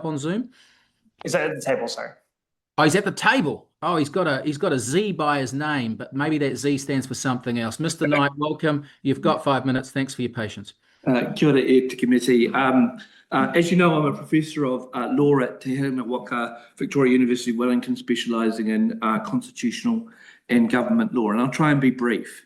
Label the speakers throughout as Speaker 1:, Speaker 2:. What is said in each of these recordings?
Speaker 1: on Zoom?
Speaker 2: He's at the table, sorry.
Speaker 1: Oh, he's at the table. Oh, he's got a Z by his name, but maybe that Z stands for something else. Mr. Knight, welcome. You've got 5 minutes. Thanks for your patience.
Speaker 3: Kia ora e te committee. As you know, I'm a professor of law at Te Hanga Waka, Victoria University, Wellington, specialising in constitutional and government law, and I'll try and be brief.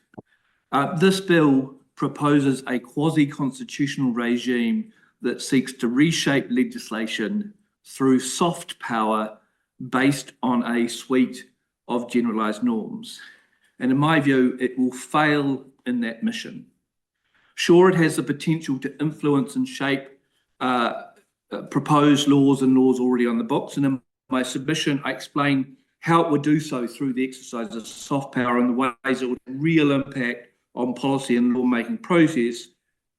Speaker 3: This bill proposes a quasi-constitutional regime that seeks to reshape legislation through soft power based on a suite of generalised norms. And in my view, it will fail in that mission. Sure, it has the potential to influence and shape proposed laws and laws already on the books. And in my submission, I explain how it would do so through the exercise of soft power and the ways it would have real impact on policy and lawmaking process,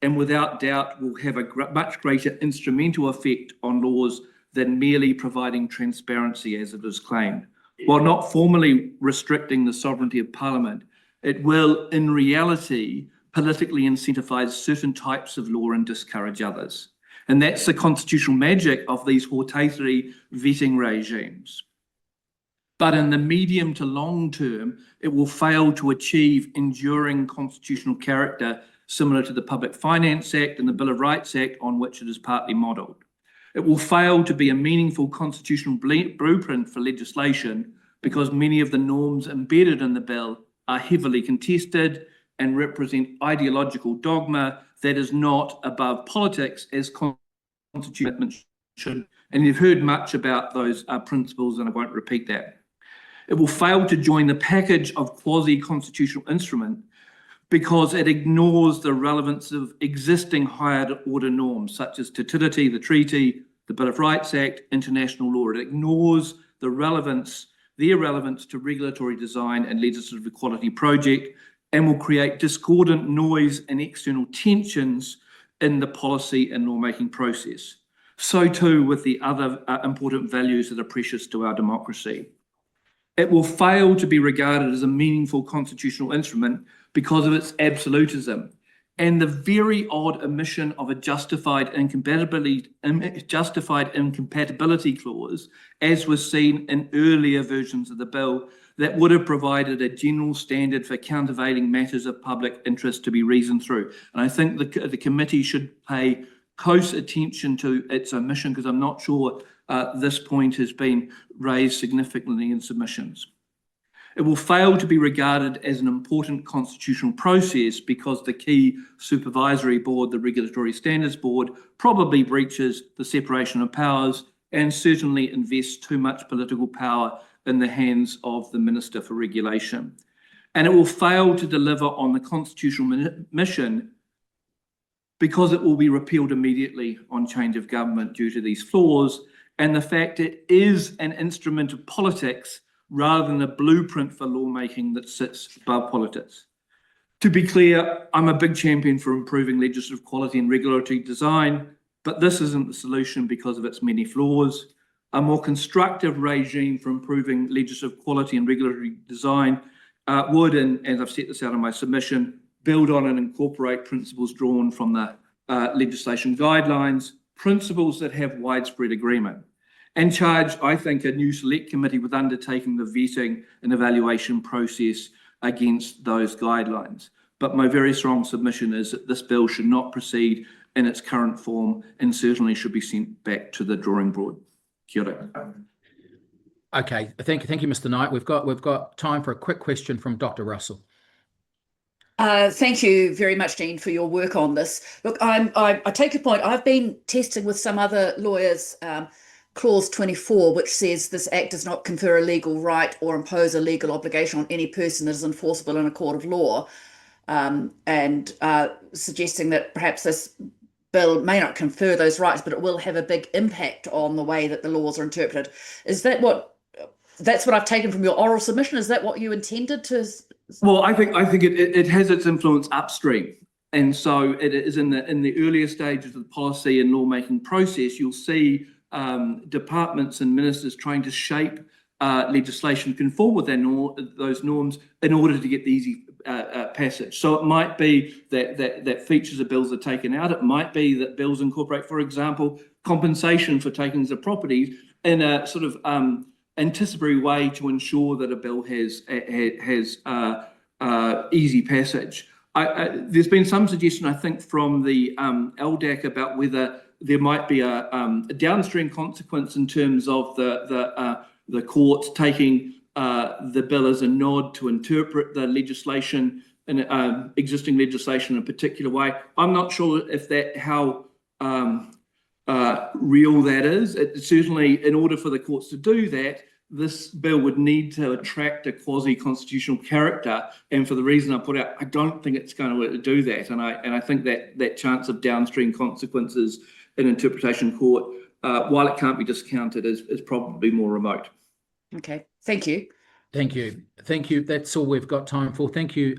Speaker 3: and without doubt will have a much greater instrumental effect on laws than merely providing transparency as it is claimed. While not formally restricting the sovereignty of Parliament, it will, in reality, politically incentivise certain types of law and discourage others. And that's the constitutional magic of these hortatory vetting regimes. But in the medium to long term, it will fail to achieve enduring constitutional character similar to the Public Finance Act and the Bill of Rights Act on which it is partly modelled. It will fail to be a meaningful constitutional blueprint for legislation because many of the norms embedded in the bill are heavily contested and represent ideological dogma that is not above politics as constitutional commitments should. And you've heard much about those principles, and I won't repeat that. It will fail to join the package of quasi-constitutional instrument because it ignores the relevance of existing higher order norms such as Te Tiriti, the treaty, the Bill of Rights Act, international law. It ignores their relevance to regulatory design and legislative equality project, and will create discordant noise and external tensions in the policy and lawmaking process. So too with the other important values that are precious to our democracy. It will fail to be regarded as a meaningful constitutional instrument because of its absolutism and the very odd omission of a justified incompatibility clause, as was seen in earlier versions of the bill, that would have provided a general standard for countervailing matters of public interest to be reasoned through. And I think the committee should pay close attention to its omission, because I'm not sure this point has been raised significantly in submissions. It will fail to be regarded as an important constitutional process because the key supervisory board, the Regulatory Standards Board, probably breaches the separation of powers and certainly invests too much political power in the hands of the Minister for Regulation. And it will fail to deliver on the constitutional mission because it will be repealed immediately on change of government due to these flaws and the fact it is an instrument of politics rather than a blueprint for lawmaking that sits above politics. To be clear, I'm a big champion for improving legislative quality and regulatory design, but this isn't the solution because of its many flaws. A more constructive regime for improving legislative quality and regulatory design would, and as I've set this out in my submission, build on and incorporate principles drawn from the legislation guidelines, principles that have widespread agreement, and charge, I think, a new select committee with undertaking the vetting and evaluation process against those guidelines. But my very strong submission is that this bill should not proceed in its current form and certainly should be sent back to the drawing board. Kia ora.
Speaker 1: Okay, thank you, Mr. Knight. We've got time for a quick question from Dr. Russell.
Speaker 4: Thank you very much, Dean, for your work on this. Look, I take your point. I've been testing with some other lawyers Clause 24, which says this Act does not confer a legal right or impose a legal obligation on any person that is enforceable in a court of law, and suggesting that perhaps this bill may not confer those rights, but it will have a big impact on the way that the laws are interpreted. Is that that's what I've taken from your oral submission? Is that what you intended to?
Speaker 3: Well, I think it has its influence upstream. And so it is in the earlier stages of the policy and lawmaking process, you'll see departments and ministers trying to shape legislation to conform with those norms in order to get the easy passage. So it might be that features of bills are taken out. It might be that bills incorporate, for example, compensation for takings of properties in a sort of anticipatory way to ensure that a bill has easy passage. There's been some suggestion, I think, from the LDAC about whether there might be a downstream consequence in terms of the courts taking the bill as a nod to interpret the legislation in existing legislation in a particular way. I'm not sure if how real that is. Certainly, in order for the courts to do that, this bill would need to attract a quasi-constitutional character, and for the reason I put out, I don't think it's going to do that, and I think that chance of downstream consequences in interpretation court, while it can't be discounted, is probably more remote.
Speaker 4: Okay, thank you.
Speaker 1: Thank you. Thank you. That's all we've got time for. Thank you,